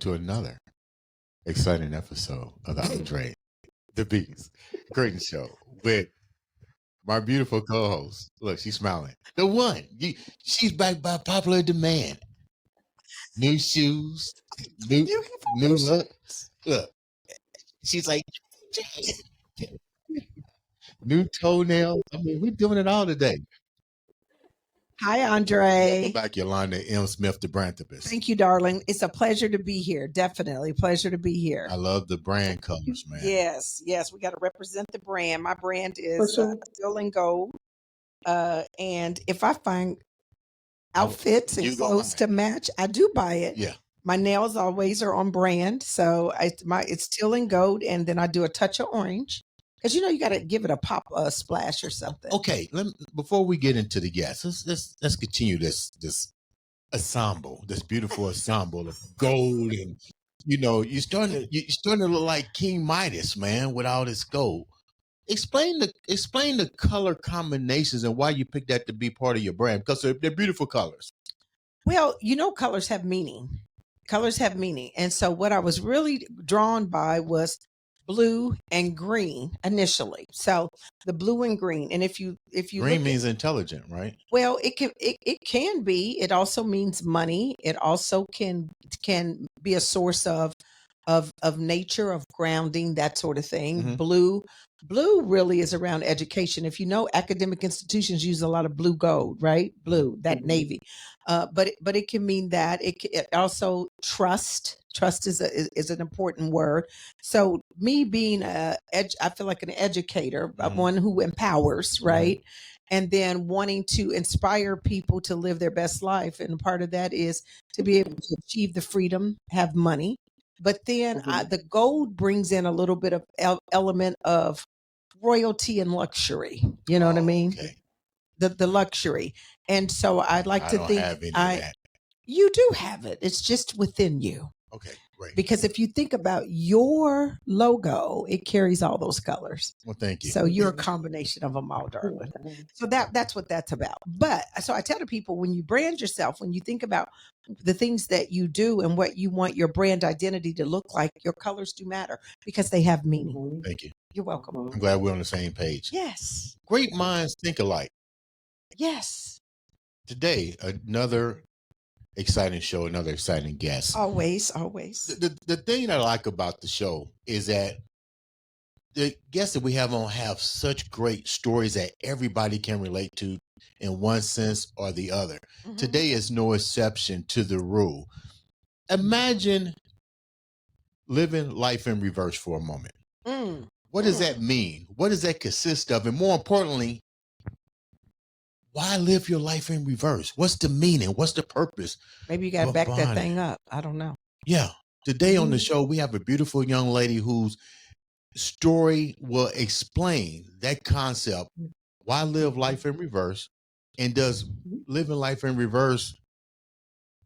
to another exciting episode of the Andre The Beast Crayton Show with my beautiful co-host. Look, she's smiling. The one. She's back by popular demand. New shoes, new look. Look, she's like, new toenails. I mean, we're doing it all today. Hi, Andre. Welcome back, Yolanda M. Smith, the Brnda. Thank you, darling. It's a pleasure to be here. Definitely a pleasure to be here. I love the brand colors, man. Yes. We got to represent the brand. My brand is Still in Gold. And if I find outfits and clothes to match, I do buy it. Yeah. My nails always are on brand. So it's Still in Gold. And then I do a touch of orange. Because you got to give it a pop, splash or something. Okay, before we get into the guests, let's continue this ensemble, this beautiful ensemble of gold, and you're starting to look like King Midas, man, with all this gold. Explain the color combinations and why you picked that to be part of your brand, because they're beautiful colors. Well, colors have meaning. Colors have meaning, and so what I was really drawn by was blue and green initially. So the blue and green, and if you green means intelligent, right? Well, it can be. It also means money. It also can be a source of nature, of grounding, that sort of thing. Mm-hmm. Blue really is around education. If academic institutions use a lot of blue gold, right? Blue, that mm-hmm. Navy. But it can mean that. It also trust. Trust is an important word. So me being I feel like an educator, mm-hmm. one who empowers, right? Mm-hmm. And then wanting to inspire people to live their best life. And part of that is to be able to achieve the freedom, have money. But then mm-hmm. The gold brings in a little bit of element of royalty and luxury. You know what I mean? Okay. The luxury. And so I'd like to think have any of that. You do have it. It's just within you. Okay, great. Because if you think about your logo, it carries all those colors. Well, thank you. So you're a combination of them all, darling. So that's what that's about. But so I tell the people, when you brand yourself, when you think about the things that you do and what you want your brand identity to look like, your colors do matter because they have meaning. Thank you. You're welcome. I'm glad we're on the same page. Yes. Great minds think alike. Yes. Today, another exciting show, another exciting guest. Always. The thing that I like about the show is that the guests that we have on have such great stories that everybody can relate to in one sense or the other. Mm-hmm. Today is no exception to the rule. Imagine living life in reverse for a moment. What does that mean? What does that consist of? And more importantly, why live your life in reverse? What's the meaning? What's the purpose? Maybe you got to back that thing up. I don't know. Yeah. Today on the show, we have a beautiful young lady whose story will explain that concept. Why live life in reverse? And does living life in reverse,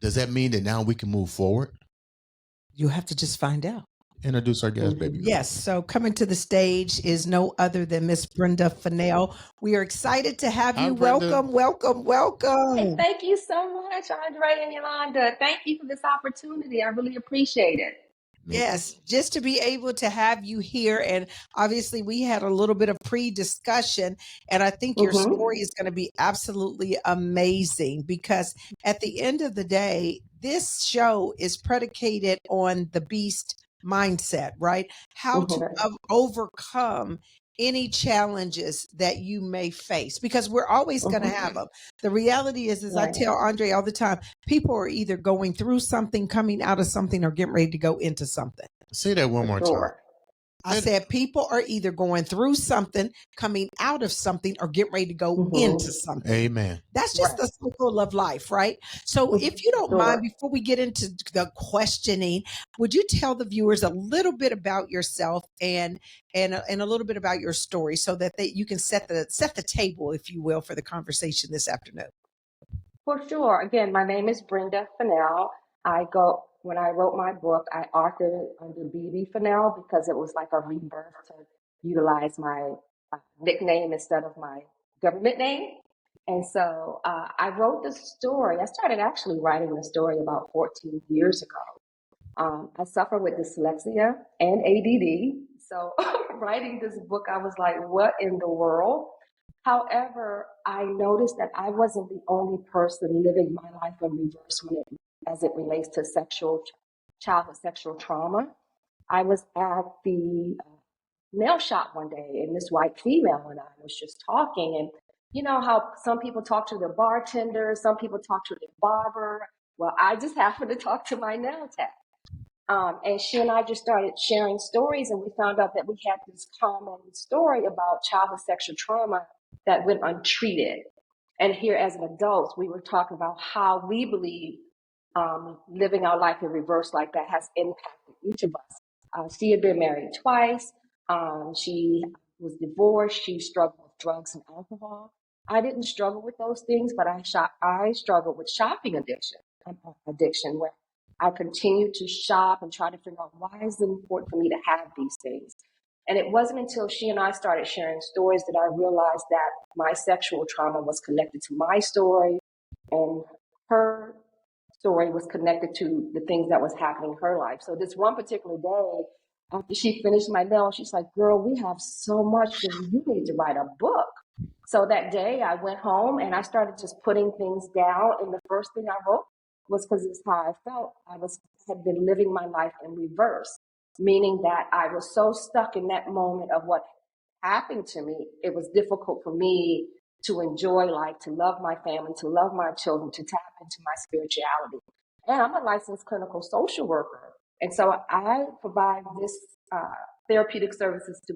does that mean that now we can move forward? You have to just find out. Introduce our guest, baby. Yes. So coming to the stage is no other than Miss Brenda Finnell. We are excited to have you. Welcome. Hey, thank you so much, Andre and Yolanda. Thank you for this opportunity. I really appreciate it. Yes, just to be able to have you here. And obviously we had a little bit of pre-discussion, and I think your story is going to be absolutely amazing because at the end of the day, this show is predicated on the beast mindset, right? How to overcome any challenges that you may face, because we're always going to have them. The reality is, as I tell Andre all the time, people are either going through something, coming out of something, or getting ready to go into something. Say that one more time. I said people are either going through something, coming out of something, or getting ready to go into something. Amen. That's just the cycle of life, right? So if you don't mind, before we get into the questioning, would you tell the viewers a little bit about yourself and a little bit about your story so that you can set the table, if you will, for the conversation this afternoon? For sure. Again, my name is Brenda Finnell. When I wrote my book, I authored it under BB Finnell because it was like a rebirth to utilize my nickname instead of my government name. And so I wrote the story. I started actually writing the story about 14 years ago. I suffer with dyslexia and ADD. So writing this book, I was like, what in the world? However, I noticed that I wasn't the only person living my life in reverse as it relates to childhood sexual trauma. I was at the nail shop one day, and this white female and I was just talking, and you know how some people talk to their bartender, some people talk to their barber. Well, I just happened to talk to my nail tech. And she and I just started sharing stories, and we found out that we had this common story about childhood sexual trauma that went untreated. And here, as an adult, we were talking about how we believe living our life in reverse like that has impacted each of us. She had been married twice. She was divorced. She struggled with drugs and alcohol. I didn't struggle with those things, but I struggled with shopping addiction, where I continued to shop and try to figure out why is it important for me to have these things. And it wasn't until she and I started sharing stories that I realized that my sexual trauma was connected to my story, and her story was connected to the things that was happening in her life. So this one particular day, after she finished my nail, she's like, girl, we have so much that you need to write a book. So that day I went home and I started just putting things down. And the first thing I wrote was because it's how I felt. Had been living my life in reverse, meaning that I was so stuck in that moment of what happened to me. It was difficult for me to enjoy life, to love my family, to love my children, to tap into my spirituality. And I'm a licensed clinical social worker. And so I provide this therapeutic services to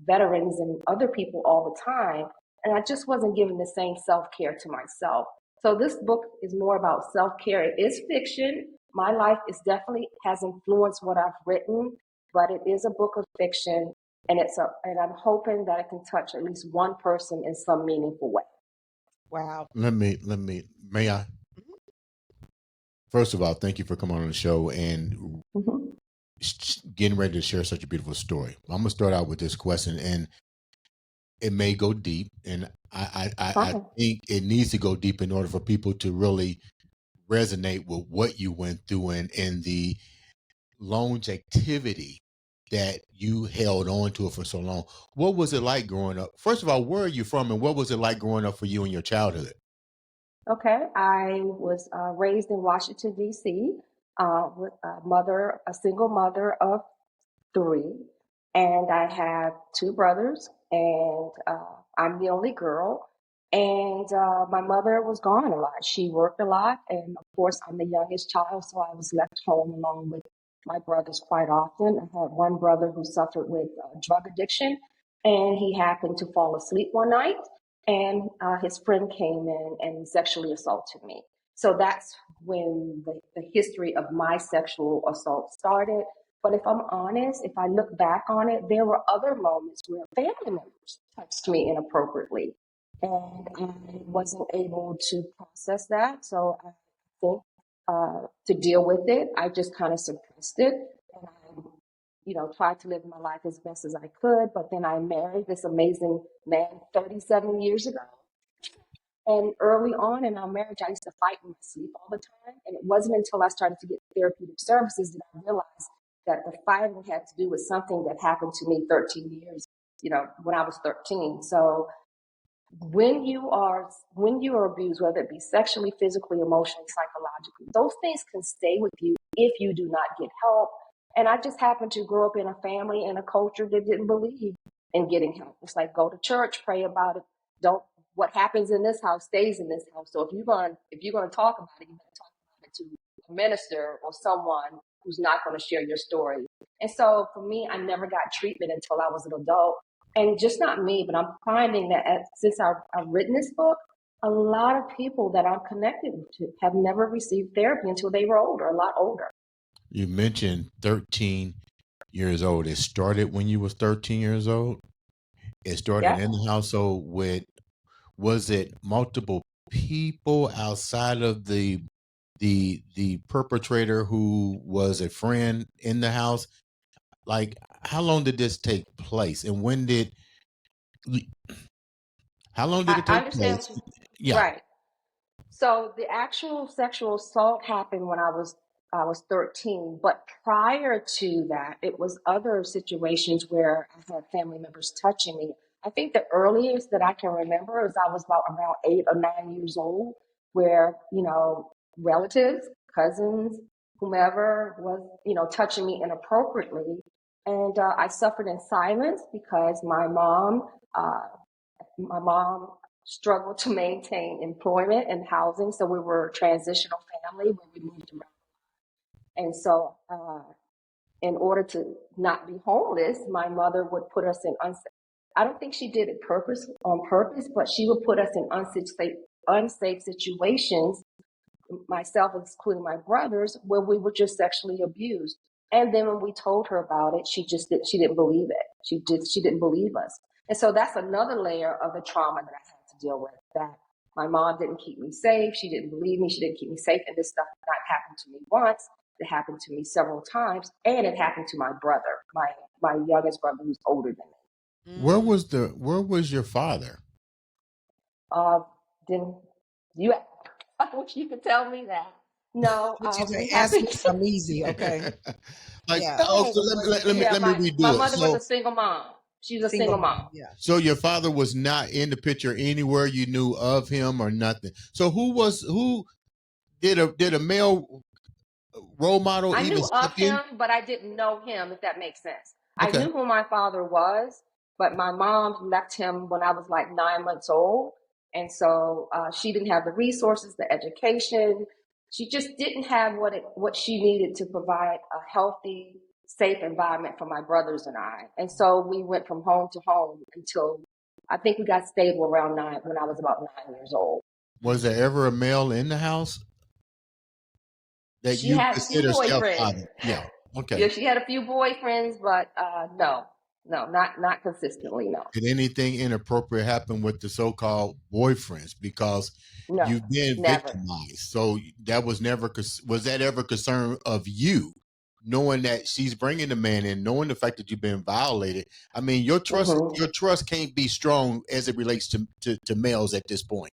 veterans and other people all the time. And I just wasn't giving the same self-care to myself. So this book is more about self-care. It is fiction. My life is definitely has influenced what I've written, but it is a book of fiction. And and I'm hoping that it can touch at least one person in some meaningful way. Wow. May I? First of all, thank you for coming on the show and getting ready to share such a beautiful story. I'm going to start out with this question, and it may go deep, and I think it needs to go deep in order for people to really resonate with what you went through and the longevity that you held on to it for so long. What was it like growing up? First of all, where are you from, and what was it like growing up for you in your childhood? Okay, I was raised in Washington, D.C., with a single mother of three, and I have two brothers, and I'm the only girl. And my mother was gone a lot. She worked a lot, and of course, I'm the youngest child, so I was left home along with my brothers quite often. I had one brother who suffered with drug addiction, and he happened to fall asleep one night, and his friend came in and sexually assaulted me. So that's when the history of my sexual assault started. But if I'm honest, if I look back on it, there were other moments where family members touched me inappropriately. And I wasn't able to process that. So I think to deal with it, I just kind of suppressed it. And I, tried to live my life as best as I could. But then I married this amazing man 37 years ago. And early on in our marriage, I used to fight in my sleep all the time. And it wasn't until I started to get therapeutic services that I realized that the fighting had to do with something that happened to me 13 years, when I was 13. So when you are abused, whether it be sexually, physically, emotionally, psychologically, those things can stay with you if you do not get help. And I just happened to grow up in a family and a culture that didn't believe in getting help. It's like, go to church, pray about it. Don't What happens in this house stays in this house. So if you're gonna talk about it, you better talk about it to a minister or someone who's not going to share your story. And so for me, I never got treatment until I was an adult. And just not me, but I'm finding that since I've written this book, a lot of people that I'm connected to have never received therapy until they were older, a lot older. You mentioned 13 years old. It started when you was 13 years old. It started Yeah. in the household was it multiple people outside of the perpetrator who was a friend in the house? Like, how long did this take place, and how long did I it take understand. place? Yeah. Right. So the actual sexual assault happened when I was I was 13. But prior to that, it was other situations where I had family members touching me. I think the earliest that I can remember is I was about around 8 or 9 years old, where, relatives, cousins, whomever was, touching me inappropriately. And I suffered in silence because my mom struggled to maintain employment and housing. So we were a transitional family where we moved around. And so, in order to not be homeless, my mother would put us in I don't think she did it on purpose, but she would put us in unsafe situations, myself including my brothers, where we were just sexually abused. And then when we told her about it, she didn't believe it. She didn't believe us. And so that's another layer of the trauma that I had to deal with, that my mom didn't keep me safe. She didn't believe me. She didn't keep me safe. And this stuff not happened to me once. It happened to me several times, and it happened to my brother, my youngest brother, who's older than me. Where was your father? Then you, I wish you could tell me that. No, Ask me something easy, okay? Like, Yeah. let me redo my it. mother was a single mom. She was a single mom. Yeah. So your father was not in the picture anywhere you knew of him or nothing. So who did a male role model I even knew step of in? him, but I didn't know him, if that makes sense. I Okay. knew who my father was, but my mom left him when I was like 9 months old. And so she didn't have the resources, the education. She just didn't have what she needed to provide a healthy, safe environment for my brothers and I. And so we went from home to home until I think we got stable around when I was about 9 years old. Was there ever a male in the house that She you had a few consider boyfriends. stepfather? Yeah. Okay. Yeah, she had a few boyfriends, but no, not consistently. No, Did anything inappropriate happen with the so-called boyfriends? Because no, you've been never. victimized. So that was never, was that ever concern of you, knowing that she's bringing the man in, knowing the fact that you've been violated? I mean, your Hmm. trust can't be strong as it relates to males at this point.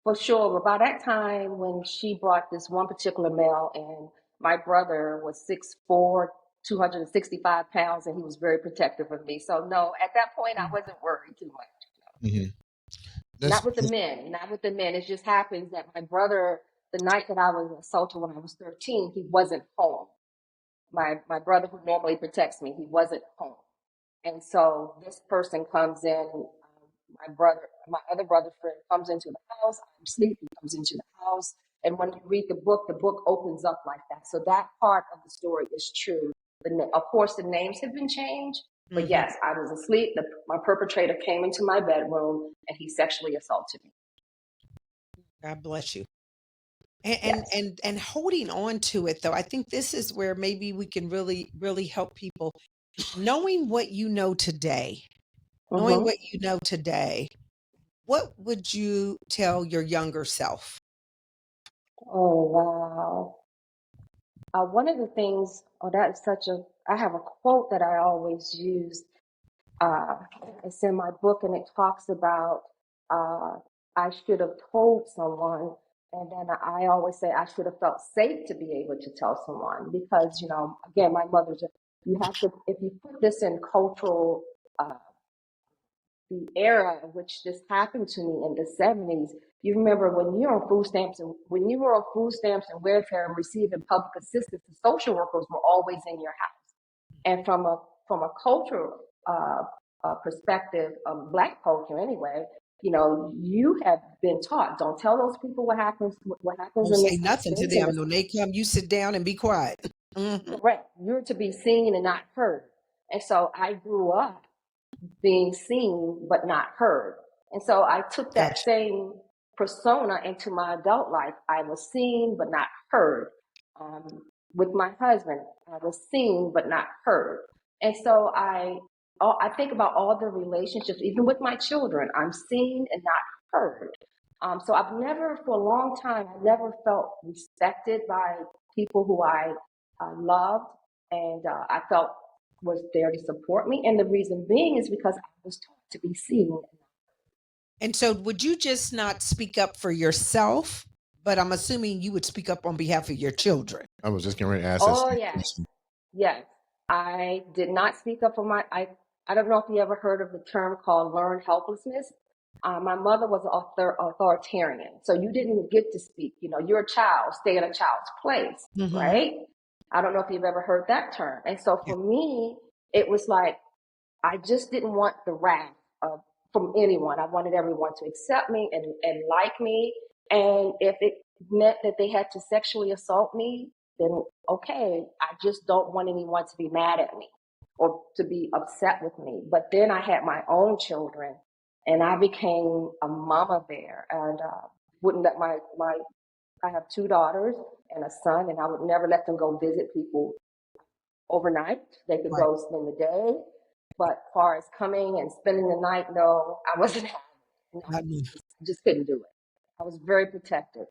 For sure. But by that time, when she brought this one particular male in, my brother was 6'4", 265 pounds, and he was very protective of me. So no, at that point, I wasn't worried too much. Mm-hmm. Not with the men, not with the men. It just happens that my brother, the night that I was assaulted when I was 13, he wasn't home. My brother, who normally protects me, he wasn't home. And so this person comes in, my other brother friend comes into the house. I'm asleep. He comes into the house. And when you read the book opens up like that. So that part of the story is true. Of course, the names have been changed. But yes, I was asleep. My perpetrator came into my bedroom and he sexually assaulted me. God bless you. Yes. And holding on to it, though, I think this is where maybe we can really, really help people. Knowing what you know today, Mm-hmm. what would you tell your younger self? Oh, wow. One of the things, I have a quote that I always use. Uh, it's in my book, and it talks about uh, I should have told someone, and then I always say I should have felt safe to be able to tell someone, because again, my mother's. You have to, if you put this in cultural, uh, the era in which this happened to me in the 70s. You remember when you're on food stamps, and when you were on food stamps and welfare and receiving public assistance, the social workers were always in your house. And from a cultural perspective of Black culture, anyway, you have been taught, don't tell those people what happens Don't in say this nothing to space. And them. When they come, you sit down and be quiet. correct, you're to be seen and not heard. And so I grew up being seen but not heard. And so I took that Gotcha. same persona into my adult life. I was seen but not heard. With my husband, I was seen but not heard. And so I think about all the relationships, even with my children. I'm seen and not heard. So I've never, for a long time, I never felt respected by people who I loved, and I felt was there to support me. And the reason being is because I was taught to be seen. And so would you just not speak up for yourself, But I'm assuming you would speak up on behalf of your children. I was just getting ready to ask that Oh same yes, question. yes. I did not speak up for I don't know if you ever heard of the term called learned helplessness. My mother was authoritarian, so you didn't get to speak. You know, you're a child, stay in a child's place, Mm-hmm. right? I don't know if you've ever heard that term. And so Yeah. for me, it was like I just didn't want the wrath from anyone. I wanted everyone to accept me and like me. And if it meant that they had to sexually assault me, then okay, I just don't want anyone to be mad at me or to be upset with me. But then I had my own children and I became a mama bear and wouldn't let I have two daughters and a son, and I would never let them go visit people overnight. They could Right. go spend the day. But as far as coming and spending the night, no, I wasn't having it. No, I mean, just couldn't do it. I was very protective.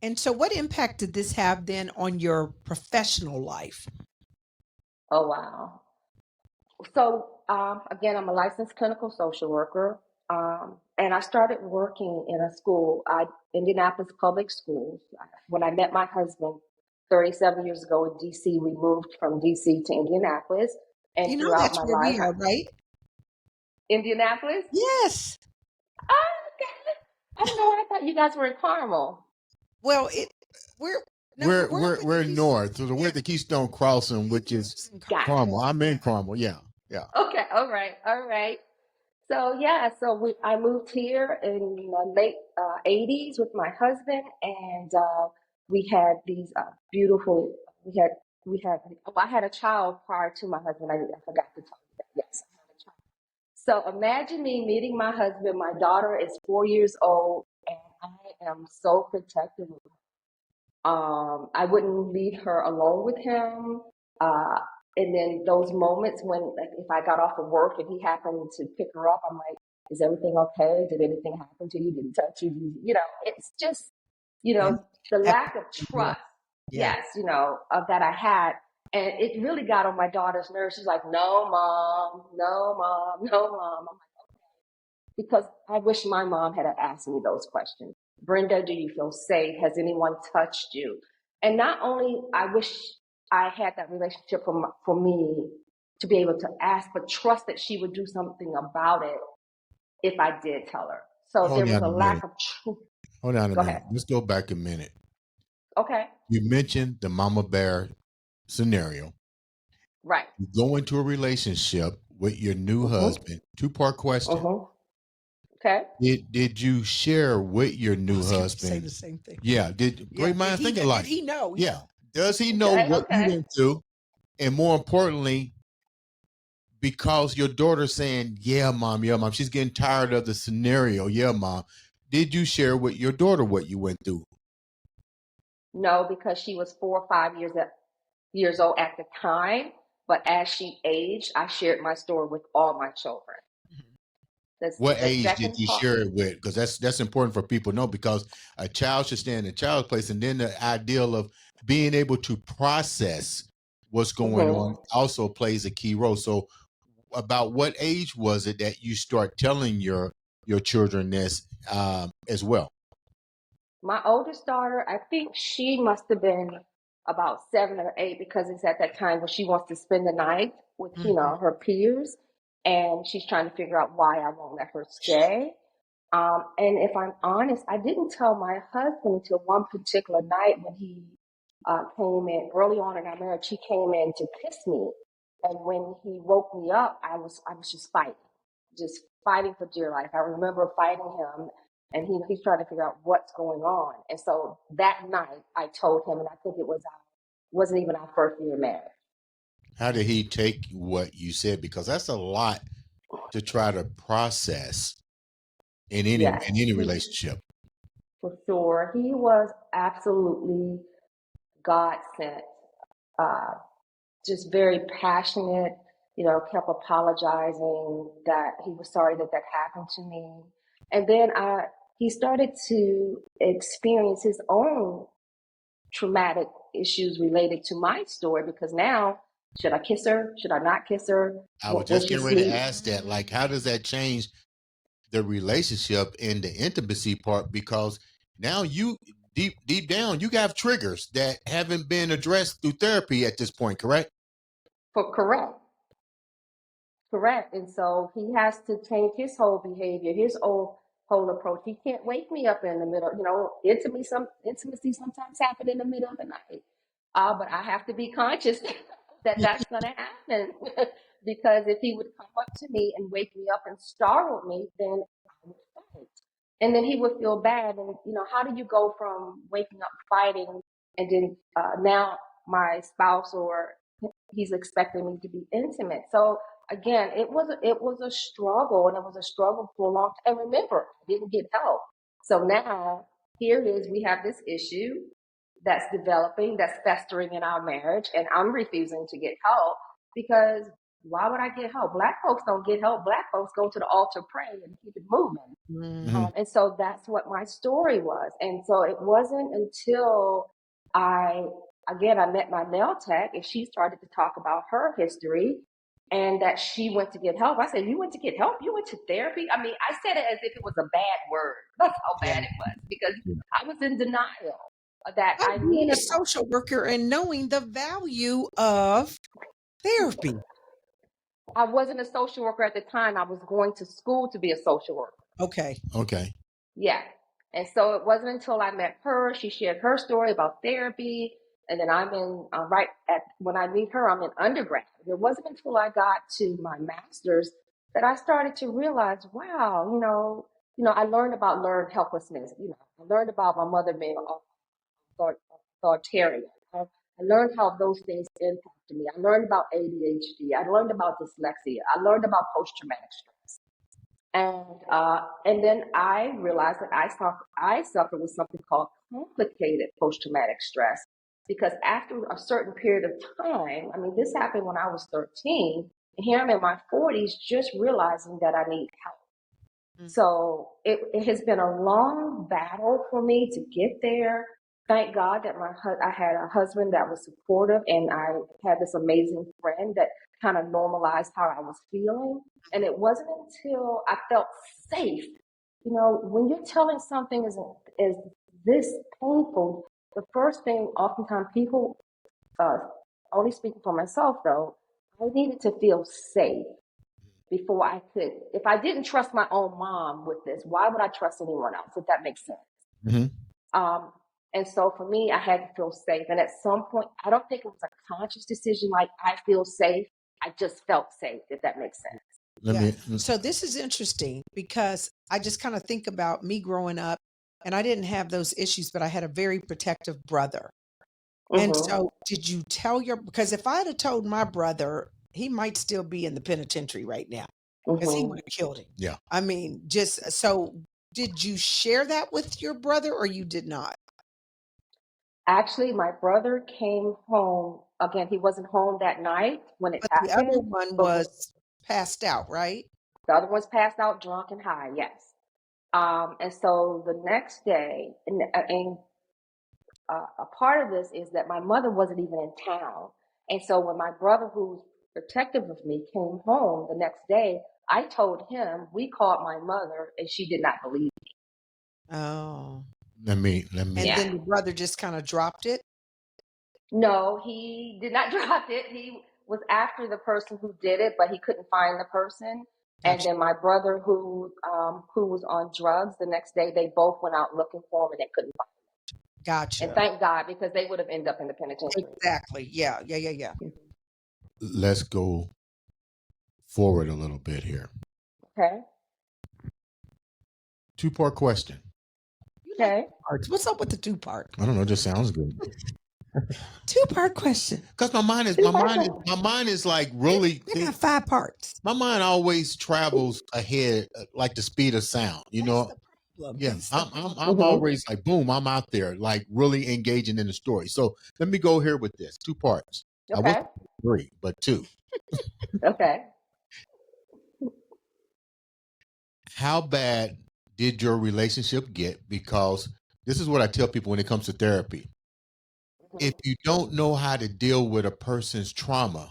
and so what impact did this have then on your professional life? Oh, wow. So, again, I'm a licensed clinical social worker. And I started working in a school, Indianapolis Public Schools. When I met my husband 37 years ago in DC, we moved from DC to Indianapolis. And You know throughout that's my where we life, are, right? Indianapolis? Yes. Oh, okay. I don't know. I thought you guys were in Carmel. Well, we're no, we're up We're in the East. north, so we're at the Keystone Crossing, which is Gotcha. Carmel. I'm in Carmel. Yeah, yeah. Okay. All right. All right. So yeah, I moved here in the late 80s with my husband, and we had these beautiful. Well, I had a child prior to my husband. I forgot to tell you that. Yes, I had a child. So imagine me meeting my husband. My daughter is 4 years old, and I am so protective of her. I wouldn't leave her alone with him. Uh, and then those moments when, like, if I got off of work and he happened to pick her up, I'm like, "Is everything okay? Did anything happen to you? Did he touch you? You know, it's just, Yeah. the Have- lack of Yeah. trust, Yeah. yes, of that I had. And it really got on my daughter's nerves. She's like, "No, mom, no, mom, no, mom." I'm like, because I wish my mom had asked me those questions. Brenda, do you feel safe? Has anyone touched you? And not only I wish I had that relationship for me to be able to ask, but trust that she would do something about it if I did tell her. So there Hold was on a a minute. lack of truth. Hold on a Go minute. ahead. Let's go back a minute. Okay. You mentioned the mama bear scenario. Right. You go into a relationship with your new husband. Two-part question. Okay. Did you share with your I new was gonna say husband? the same thing. Yeah. Did Yeah. great minds think alike? Did he know? Yeah. Does he know Okay. what you Okay. went through? And more importantly, because your daughter's saying, yeah, mom, she's getting tired of the scenario. Yeah, mom. Did you share with your daughter what you went through? No, because she was 4 or 5 years old at the time. But as she aged, I shared my story with all my children. What The age did second you part, share it with? Because that's important for people to know, because a child should stand in a child's place, and then the ideal of being able to process what's going on also plays a key role. So about what age was it that you start telling your children this as well? my oldest daughter, I think she must have been about 7 or 8, because it's at that time when she wants to spend the night with, her peers. And she's trying to figure out why I won't let her stay. And if I'm honest, I didn't tell my husband until one particular night when he came in early on in our marriage. He came in to kiss me, and when he woke me up, I was just fighting for dear life. I remember fighting him, and he's trying to figure out what's going on. And so that night, I told him, and I think wasn't even our first year marriage. How did he take what you said? Because that's a lot to try to process in Yes, any relationship. for sure. He was absolutely God sent. Uh, just very passionate, kept apologizing that he was sorry that happened to me. And then he started to experience his own traumatic issues related to my story, because now, should I kiss her? Should I not kiss her? I was When just she getting ready to sleeps? ask that. Like, how does that change the relationship and the intimacy part? Because now deep down, you have triggers that haven't been addressed through therapy at this point, correct? Correct. Correct. And so he has to change his whole behavior, his whole approach. He can't wake me up in the middle. Intimacy sometimes happen in the middle of the night. But I have to be conscious that that's going to happen because if he would come up to me and wake me up and startle me, then I would fight. And then he would feel bad. And, how do you go from waking up fighting and then now my spouse or he's expecting me to be intimate? So again, it was a struggle, and it was a struggle for a long time. And remember, I didn't get help. So now here it is, we have this issue that's developing, that's festering in our marriage, and I'm refusing to get help because why would I get help? Black folks don't get help. Black folks go to the altar, pray, and keep it moving. Mm-hmm. And so that's what my story was. And so it wasn't until I met my nail tech and she started to talk about her history and that she went to get help. I said, you went to get help? You went to therapy? I mean, I said it as if it was a bad word. That's how bad it was because I was in denial that I being needed a social worker and knowing the value of therapy. I wasn't a social worker at the time. I was going to school to be a social worker. Okay. Yeah. And so it wasn't until I met her, she shared her story about therapy. And then I'm in, when I meet her, I'm in undergrad. It wasn't until I got to my master's that I started to realize, wow, I learned about learned helplessness. I learned about my mother being authoritarian. I learned how those things impacted me. I learned about ADHD. I learned about dyslexia. I learned about post-traumatic stress. And then I realized that I suffered with something called complicated post-traumatic stress because after a certain period of time, I mean, this happened when I was 13, and here I'm in my 40s just realizing that I need help. Mm-hmm. So it has been a long battle for me to get there. Thank God that I had a husband that was supportive, and I had this amazing friend that kind of normalized how I was feeling. And it wasn't until I felt safe. When you're telling something is this painful, the first thing oftentimes people, only speaking for myself though, I needed to feel safe before I could. If I didn't trust my own mom with this, why would I trust anyone else, if that makes sense? Mm-hmm. And so for me, I had to feel safe. And at some point, I don't think it was a conscious decision like I feel safe. I just felt safe, if that makes sense. So this is interesting because I just kind of think about me growing up and I didn't have those issues, but I had a very protective brother. Mm-hmm. And so did you tell because if I'd have told my brother, he might still be in the penitentiary right now because he would have killed him. Yeah. I mean, so did you share that with your brother or you did not? Actually, my brother came home. Again, he wasn't home that night when it happened. The other one was passed out, right? The other one's passed out, drunk and high, yes. And so the next day, a part of this is that my mother wasn't even in town. And so when my brother, who's protective of me, came home the next day, I told him, we called my mother, and she did not believe me. Oh. Let me. And then your brother just kind of dropped it? No, he did not drop it. He was after the person who did it, but he couldn't find the person. Gotcha. And then my brother, who was on drugs, the next day they both went out looking for him and they couldn't find him. Gotcha. And thank God, because they would have ended up in the penitentiary. Exactly. Yeah. Let's go forward a little bit here. Okay. 2-part question. Okay. What's up with the 2-part? I don't know. It just sounds good. 2-part question. Because my mind is like really. They got 5 parts. My mind always travels ahead, like the speed of sound. You know. Yeah, I'm always like, boom, I'm out there, like really engaging in the story. So let me go here with this 2 parts. Okay. I was 3, but 2. Okay. How bad did your relationship get? Because this is what I tell people when it comes to therapy. If you don't know how to deal with a person's trauma,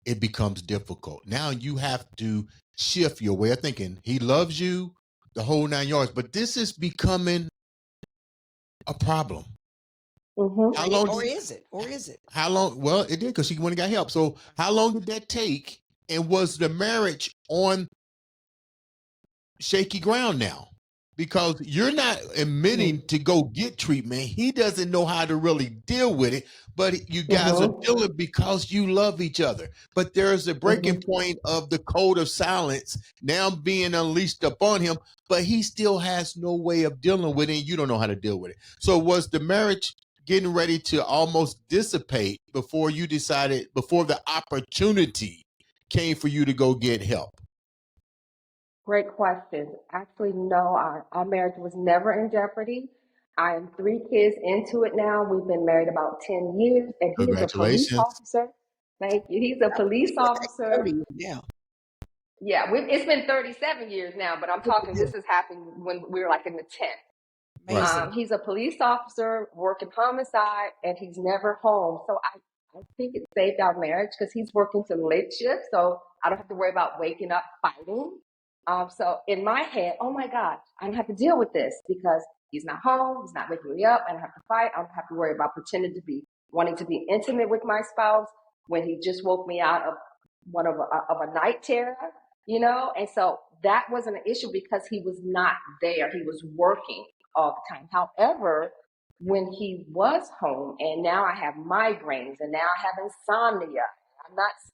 it becomes difficult. Now you have to shift your way of thinking. He loves you, the whole 9 yards, but this is becoming a problem. How long? Or is it? How long? Well, it did because she went and got help. So how long did that take? And was the marriage on shaky ground now? Because you're not admitting to go get treatment. He doesn't know how to really deal with it, but you guys are dealing because you love each other. But there's a breaking point of the code of silence now being unleashed upon him, but he still has no way of dealing with it. And you don't know how to deal with it. So was the marriage getting ready to almost dissipate before you decided, before the opportunity came for you to go get help? Great question. Actually, no, our marriage was never in jeopardy. I am 3 kids into it now. We've been married about 10 years, and he is a police Congratulations. officer. Thank you. He's a police officer. Yeah. Yeah, it's been 37 years now, but I'm talking, this has happened when we were like in the 10th. Amazing. He's a police officer working homicide, and he's never home. So I think it saved our marriage because he's working some late shifts, so I don't have to worry about waking up fighting. So in my head, oh my God, I don't have to deal with this because he's not home, he's not waking me up, I don't have to fight, I don't have to worry about pretending to be wanting to be intimate with my spouse when he just woke me out of a night terror, you know? And so that wasn't an issue because he was not there. He was working all the time. However, when he was home and now I have migraines and now I have insomnia,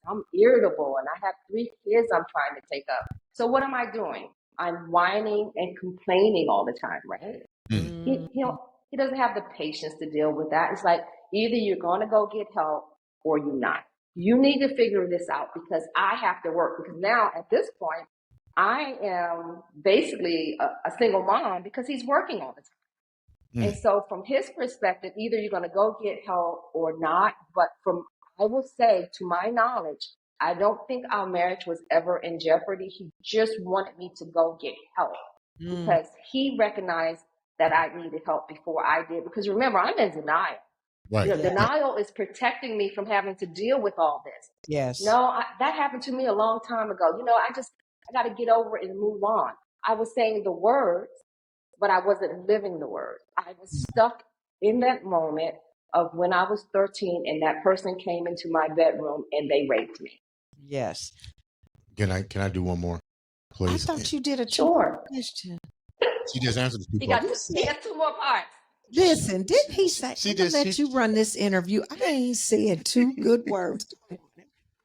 I'm irritable and I have 3 kids I'm trying to take up. So what am I doing? I'm whining and complaining all the time, right? He doesn't have the patience to deal with that. It's like either you're going to go get help or you're not. You need to figure this out because I have to work. Because now at this point, I am basically a single mom because he's working all the time. And so from his perspective, either you're going to go get help or not. But I will say, to my knowledge, I don't think our marriage was ever in jeopardy. He just wanted me to go get help because he recognized that I needed help before I did. Because remember, I'm in denial. Right. Denial is protecting me from having to deal with all this. Yes. No, that happened to me a long time ago. I got to get over it and move on. I was saying the words, but I wasn't living the words. I was stuck in that moment of when I was 13 and that person came into my bedroom and they raped me. Yes. Can I do one more, please? I thought you did a Sure question. She just answered the 2 He got 2 more parts. Listen, didn't he say I'm gonna let you run this interview? I ain't saying 2 good words.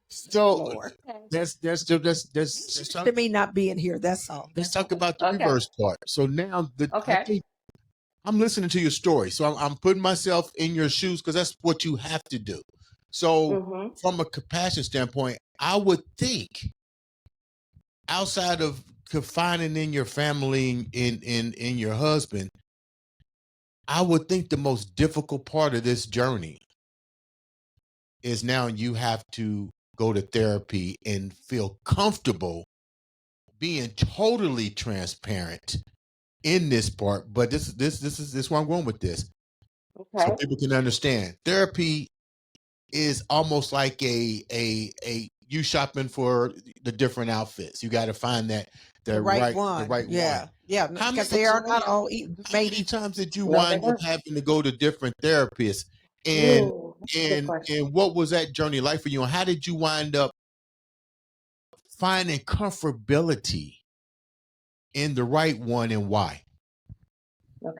So that's to me not being here. That's all. Let's talk about the reverse part. So now I think I'm listening to your story. So I'm putting myself in your shoes because that's what you have to do. So from a compassion standpoint, I would think outside of confining in your family in your husband, I would think the most difficult part of this journey is now you have to go to therapy and feel comfortable being totally transparent in this part. But this is where I'm going with this. So people can understand. Therapy is almost like a you shopping for the different outfits. You got to find the right one. The right one. Yeah. Because they are not all made. How many times did you wind up having to go to different therapists? And what was that journey like for you? And how did you wind up finding comfortability in the right one and why? Okay.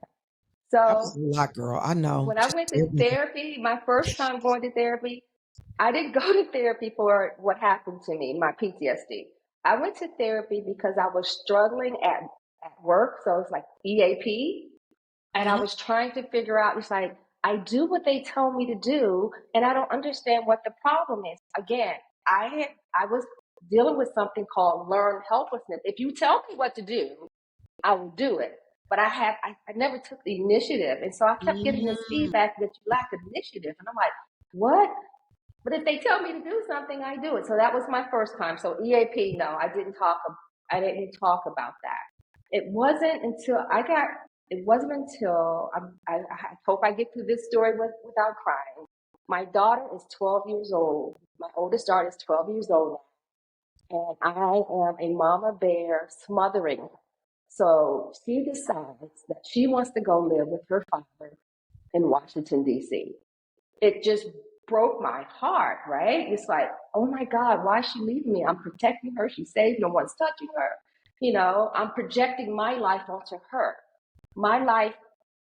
That was a lot, girl. I know. When I went to therapy, my first time going to therapy, I didn't go to therapy for what happened to me, my PTSD. I went to therapy because I was struggling at work. So it's like EAP. And I was trying to figure out, it's like, I do what they tell me to do, and I don't understand what the problem is. Again, I was dealing with something called learned helplessness. If you tell me what to do, I will do it. But I never took the initiative. And so I kept getting this feedback that you lack initiative. And I'm like, what? But if they tell me to do something, I do it. So that was my first time. So EAP, no, I didn't talk about that. It wasn't until I hope I get through this story without crying. My daughter is 12 years old. My oldest daughter is 12 years old now. And I am a mama bear smothering her. So she decides that she wants to go live with her father in Washington, D.C. It just broke my heart, right? It's like, oh my God, why is she leaving me? I'm protecting her. She's safe. No one's touching her. You know, I'm projecting my life onto her. My life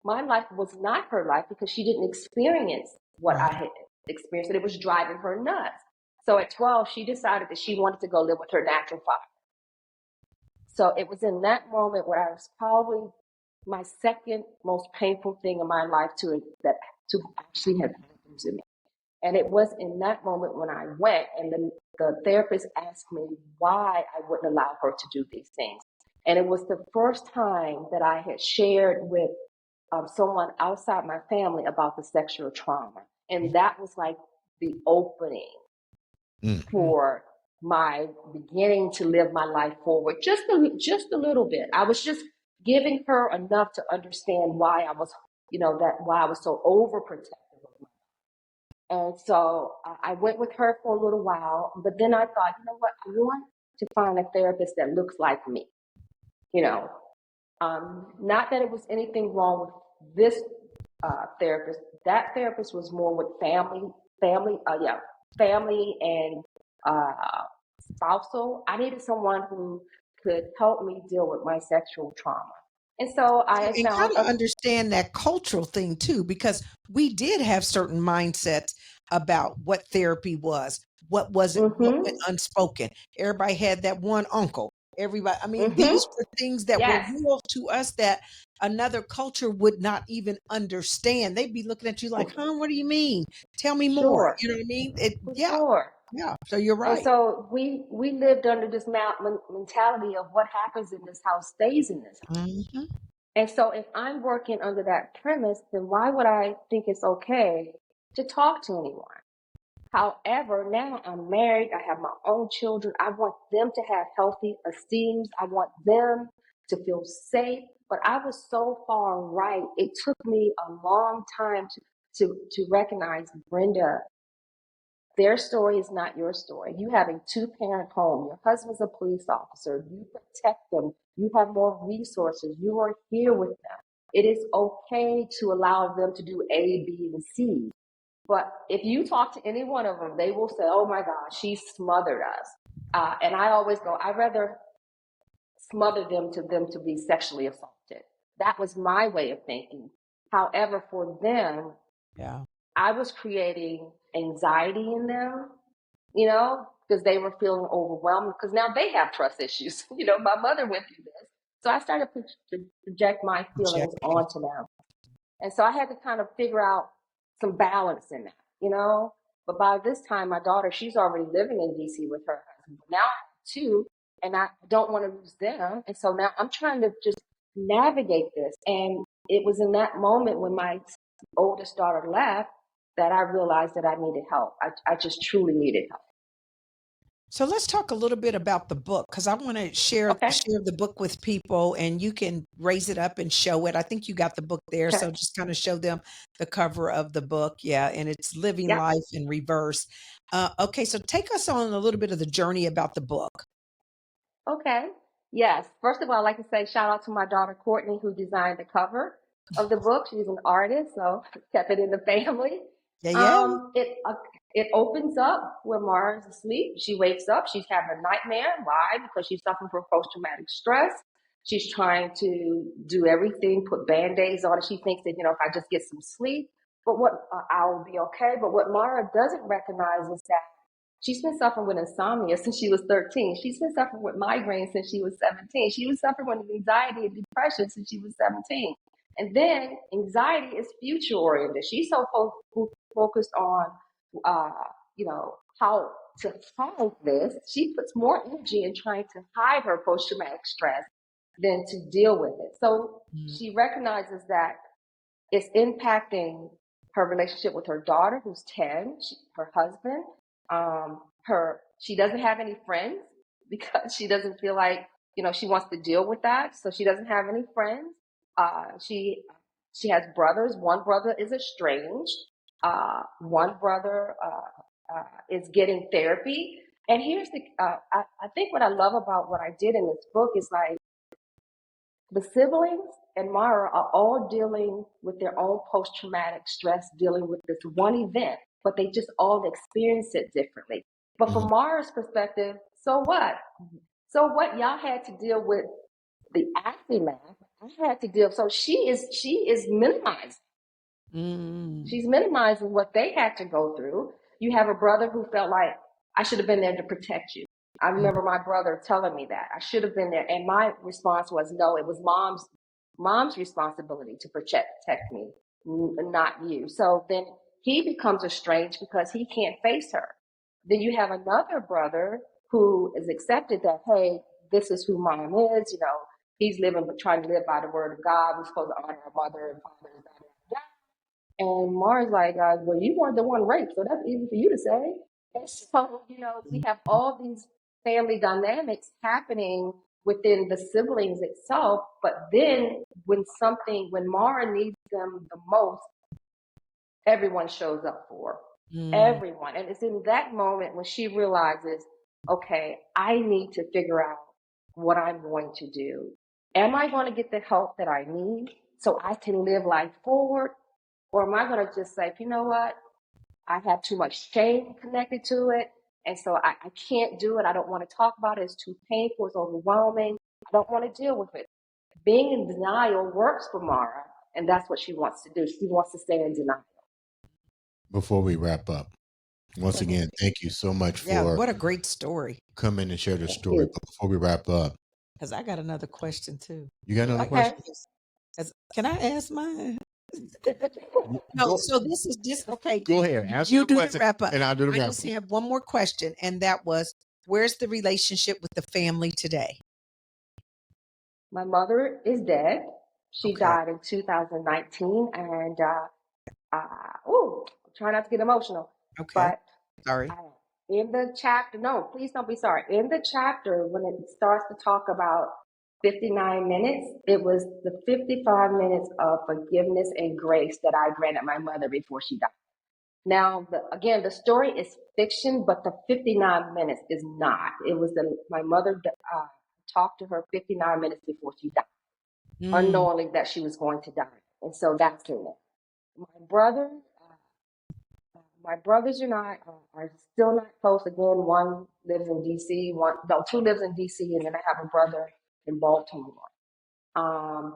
was not her life because she didn't experience what I had experienced, and it was driving her nuts. So at 12, she decided that she wanted to go live with her natural father. So it was in that moment where I was probably my second most painful thing in my life to actually have happened to me. And it was in that moment when I went and the therapist asked me why I wouldn't allow her to do these things. And it was the first time that I had shared with someone outside my family about the sexual trauma. And that was like the opening for my beginning to live my life forward just a little bit. I was just giving her enough to understand why I was, why I was so overprotective of my. And so I went with her for a little while, but then I thought, you know what, I want to find a therapist that looks like me. Not that it was anything wrong with this therapist. That therapist was more with family and spousal. I needed someone who could help me deal with my sexual trauma. And so I And found kind of understand that cultural thing too, because we did have certain mindsets about what therapy was, what wasn't, what went unspoken. Everybody had that one uncle. Everybody, I mean, these were things that were yes, real to us that another culture would not even understand. They'd be looking at you like, huh, what do you mean? Tell me more. sure, You know what I mean? for Yeah, sure. yeah. So you're And right. so we lived under this mentality of what happens in this house stays in this house. Mhm. And so if I'm working under that premise, then why would I think it's okay to talk to anyone? However, now I'm married, I have my own children. I want them to have healthy esteems. I want them to feel safe. But I was so far right. It took me a long time to recognize, Brenda, their story is not your story. You have a two-parent home. Your husband's a police officer. You protect them. You have more resources. You are here with them. It is okay to allow them to do A, B, and C. But if you talk to any one of them, they will say, oh my God, she smothered us. And I always go, I'd rather smother them to be sexually assaulted. That was my way of thinking. However, for them, Yeah. I was creating anxiety in them, because they were feeling overwhelmed because now they have trust issues. My mother went through this. So I started to project my feelings Projecting. onto them. And so I had to kind of figure out some balance in that. But by this time, my daughter, she's already living in DC with her husband. But now I have two, and I don't want to lose them. And so now I'm trying to just navigate this. And it was in that moment when my oldest daughter left that I realized that I needed help. I just truly needed help. So let's talk a little bit about the book because I want to share Okay. the book with people, and you can raise it up and show it. I think you got the book there, Okay. so just kind of show them the cover of the book. Yeah, and it's Living Yep. Life in Reverse. Okay, so take us on a little bit of the journey about the book. Okay. Yes. First of all, I'd like to say shout out to my daughter Courtney, who designed the cover of the book. She's an artist, so kept it in the family. Yeah, yeah. It opens up where Mara's asleep. She wakes up. She's having a nightmare. Why? Because she's suffering from post-traumatic stress. She's trying to do everything, put band-aids on it. She thinks that, if I just get some sleep, but I'll be okay. But what Mara doesn't recognize is that she's been suffering with insomnia since she was 13. She's been suffering with migraines since she was 17. She was suffering with anxiety and depression since she was 17. And then anxiety is future oriented. She's so focused on, how to hide this. She puts more energy in trying to hide her post-traumatic stress than to deal with it. So she recognizes that it's impacting her relationship with her daughter, who's 10, her husband. She doesn't have any friends because she doesn't feel like, she wants to deal with that. So she doesn't have any friends. She has brothers. One brother is estranged. One brother is getting therapy. And here's I think what I love about what I did in this book is like, The siblings and Mara are all dealing with their own post-traumatic stress, dealing with this one event, but they just all experience it differently. But from Mara's perspective, so what? So what? Y'all had to deal with the aftermath. I had to deal. So she is minimizing. She's minimizing what they had to go through. You have a brother who felt like, I should have been there to protect you. I remember my brother telling me that I should have been there, and my response was, no, it was mom's responsibility to protect me, not you. So then he becomes estranged because he can't face her. Then you have another brother who is accepted that, hey, this is who mom is. He's living, but trying to live by the word of God. We're supposed to honor our mother and father. And Mars like, well, you weren't the one raped, so that's easy for you to say. And so, we have all these family dynamics happening within the siblings itself. But then when Mara needs them the most, everyone shows up for her. Everyone. And it's in that moment when she realizes, okay, I need to figure out what I'm going to do. Am I going to get the help that I need so I can live life forward? Or am I going to just say, you know what? I have too much shame connected to it. And so I can't do it. I don't want to talk about it. It's too painful. It's overwhelming. I don't want to deal with it. Being in denial works for Mara. And that's what she wants to do. She wants to stay in denial. Before we wrap up, once again, thank you so much for what a great story. coming and share the story. But before we wrap up, because I got another question too. You got another question? Can I ask mine? No, so this is just okay. Go ahead. Ask you the do question, the wrap up. and I'll do the I wrap just up. have one more question, and that was, where's the relationship with the family today? My mother is dead. She died in 2019, and try not to get emotional. Okay. But sorry. In the chapter, no, please don't be sorry. In the chapter, when it starts to talk about 59 minutes, it was the 55 minutes of forgiveness and grace that I granted my mother before she died. Now, again, the story is fiction, but the 59 minutes is not. It was my mother talked to her 59 minutes before she died, unknowingly that she was going to die. And so that's in there. My brothers and I are still not close. Again, one lives in D.C., two lives in D.C., and then I have a brother in Baltimore.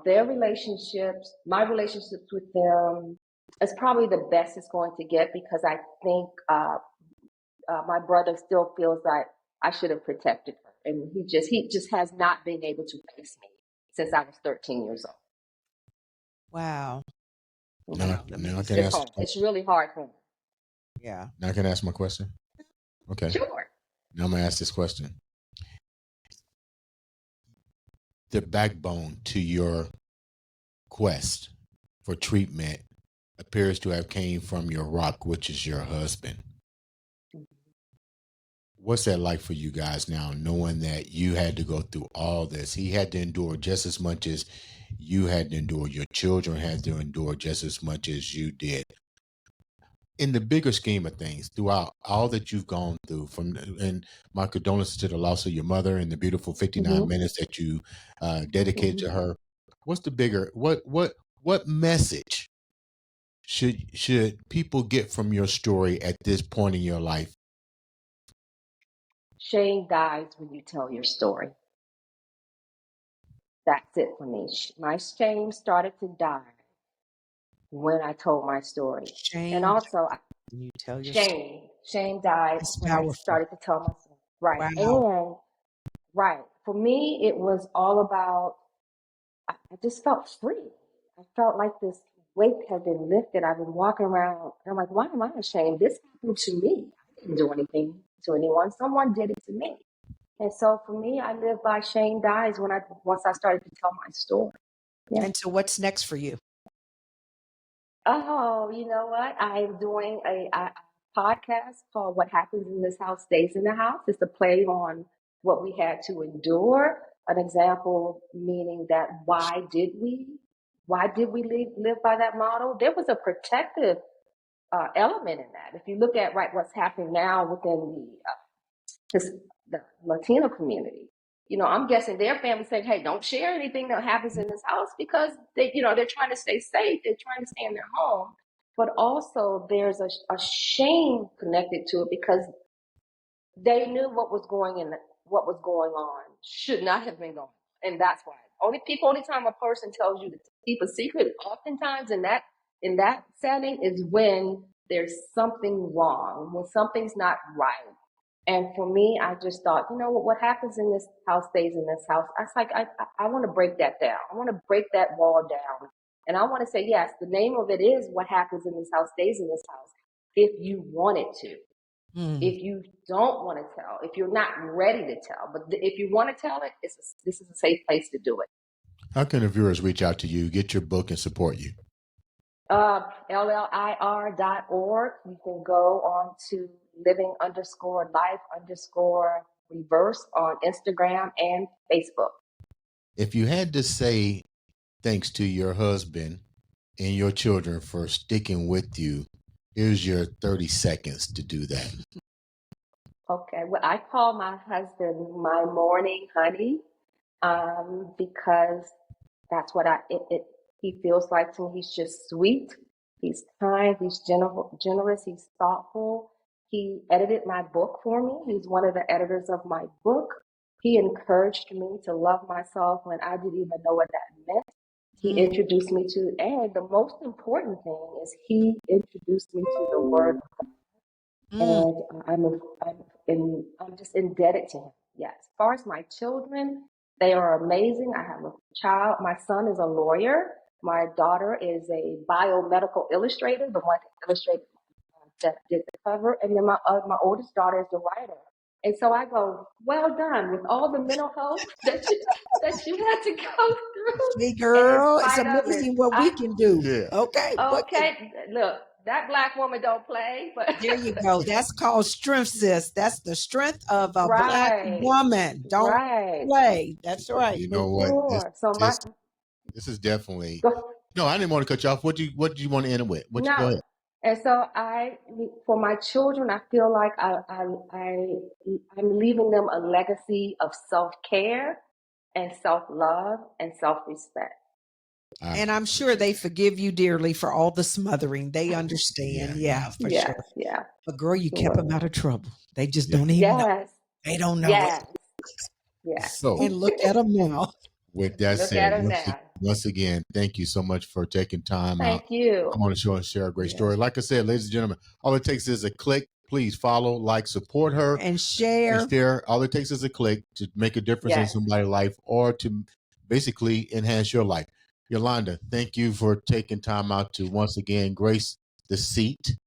Their relationships, my relationships with them, is probably the best it's going to get, because I think my brother still feels like I should have protected her, and he just has not been able to face me since I was 13 years old. Wow. Now I can ask. It's really hard for him. Yeah. Now I can ask my question. Okay. Sure. Now I'm gonna ask this question. The backbone to your quest for treatment appears to have came from your rock, which is your husband. What's that like for you guys now, knowing that you had to go through all this? He had to endure just as much as you had to endure. Your children had to endure just as much as you did. In the bigger scheme of things, throughout all that you've gone through, and my condolences to the loss of your mother and the beautiful 59 minutes that you dedicated to her. What's the bigger, what message should people get from your story at this point in your life? Shame dies when you tell your story. That's it for me. My shame started to die when I told my story. Shame. And also, when you tell your shame died when I started to tell my story. Right. Wow. And right. For me, it was all about, I just felt free. I felt like this weight had been lifted. I've been walking around and I'm like, why am I ashamed? This happened to me. I didn't do anything to anyone. Someone did it to me. And so for me, I live by shame dies once I started to tell my story. Yeah. And so what's next for you? Oh, you know what? I'm doing a podcast called What Happens in This House Stays in the House. It's a play on what we had to endure. An example meaning that why did we live by that model? There was a protective element in that. If you look at what's happening now within the Latino community, I'm guessing their family saying, hey, don't share anything that happens in this house because they're trying to stay safe. They're trying to stay in their home. But also there's a shame connected to it because they knew what was going on should not have been going on. And that's why. Only time a person tells you to keep a secret, oftentimes in that setting, is when there's something wrong, when something's not right. And for me, I just thought, what happens in this house stays in this house. I was like, I want to break that down. I want to break that wall down. And I want to say, yes, the name of it is what happens in this house stays in this house if you want it to. If you don't want to tell, if you're not ready to tell, but if you want to tell it, this is a safe place to do it. How can the viewers reach out to you, get your book, and support you? LLIR.org. You can go on to living_life_reverse on Instagram and Facebook. If you had to say thanks to your husband and your children for sticking with you, here's your 30 seconds to do that. Okay. Well, I call my husband my morning honey, because that's what he feels like to me. He's just sweet. He's kind. He's generous. He's thoughtful. He edited my book for me. He's one of the editors of my book. He encouraged me to love myself when I didn't even know what that meant. He introduced me to, and the most important thing is he introduced me to the Word of God. And I'm just indebted to him. Yes. As far as my children, they are amazing. I have a child. My son is a lawyer. My daughter is a biomedical illustrator, the one that illustrated, that did the cover. And then my oldest daughter is the writer. And so I go, well done with all the mental health that you had to go through. Hey, girl, it's amazing what we can do. Yeah. Okay. Look, that Black woman don't play, but there you go. That's called strength, sis. That's the strength of a Black woman. Don't play. That's right. You know what? This is definitely. No, I didn't want to cut you off. What do you want to end with? Go ahead. And so for my children, I feel like I'm leaving them a legacy of self-care and self-love and self-respect. And I'm sure they forgive you dearly for all the smothering. They understand. Yeah, for sure. Yeah. But girl, you kept them out of trouble. They just don't even know. They don't know it. Yeah. So, and look at them now. With that said, once again, thank you so much for taking time out. Thank you. Come on the show and share a great story. Like I said, ladies and gentlemen, all it takes is a click. Please follow, like, support her. And share. All it takes is a click to make a difference in somebody's life or to basically enhance your life. Yolanda, thank you for taking time out to once again grace the seat.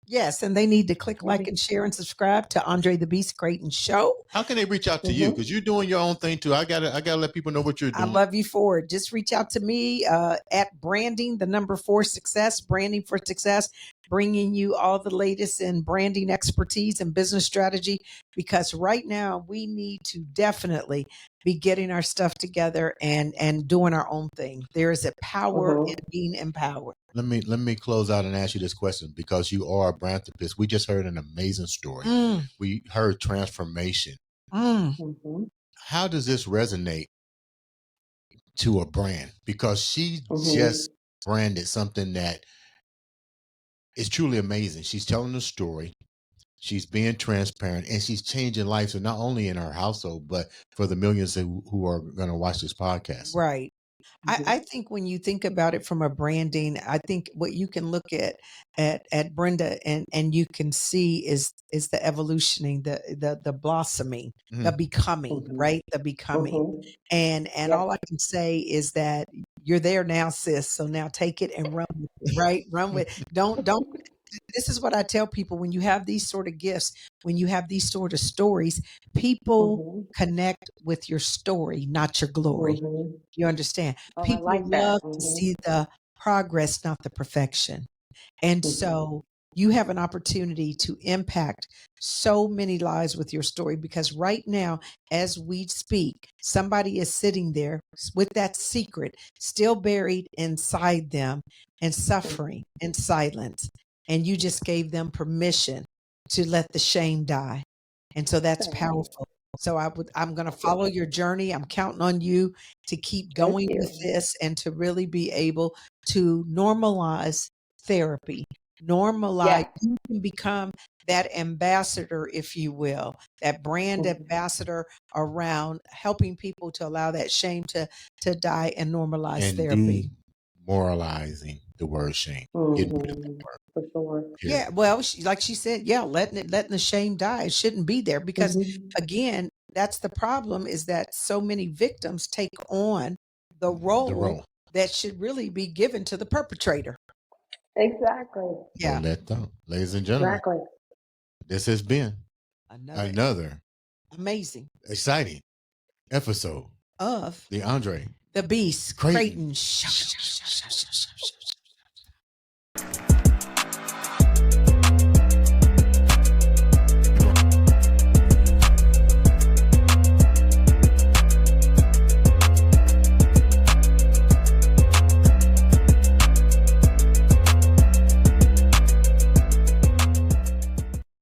Yes, and they need to click like and share and subscribe to Andre the Beast Crayton Show. How can they reach out to you? Because you're doing your own thing too. I gotta let people know what you're doing. I love you for it. Just reach out to me at branding, 4 success, branding for success, bringing you all the latest in branding expertise and business strategy. Because right now we need to definitely be getting our stuff together and doing our own thing. There is a power in being empowered. Let me close out and ask you this question, because you are a brand therapist. We just heard an amazing story. We heard transformation. How does this resonate to a brand? Because she just branded something that is truly amazing. She's telling a story. She's being transparent, and she's changing lives, so not only in her household, but for the millions who are going to watch this podcast. Right. I think when you think about it from a branding, I think what you can look at Brenda and you can see is the evolutioning, the blossoming, the becoming, right? The becoming. And all I can say is that you're there now, sis. So now take it and run with it, right? Run with it. Don't this is what I tell people: when you have these sort of gifts, when you have these sort of stories, people connect with your story, not your glory. You understand? People love to see the progress, not the perfection. And so you have an opportunity to impact so many lives with your story, because right now, as we speak, somebody is sitting there with that secret still buried inside them and suffering in silence. And you just gave them permission to let the shame die. And so that's powerful. So I'm going to follow your journey. I'm counting on you to keep Thank going you. with this and to really be able to normalize therapy. Normalize, Yes. you can become that ambassador, if you will, that brand Mhm. ambassador around helping people to allow that shame to die and normalize And therapy. demoralizing the word shame. Getting rid of that Mhm. word. For sure. Period. Yeah, well, like she said, yeah, letting the shame die. It shouldn't be there because Mhm. again, that's the problem is that so many victims take on the The role role. that should really be given to the perpetrator. Exactly. So Yeah, ladies and gentlemen, Exactly. this has been another another amazing exciting episode. of The Andre the Beast Crayton Crayton.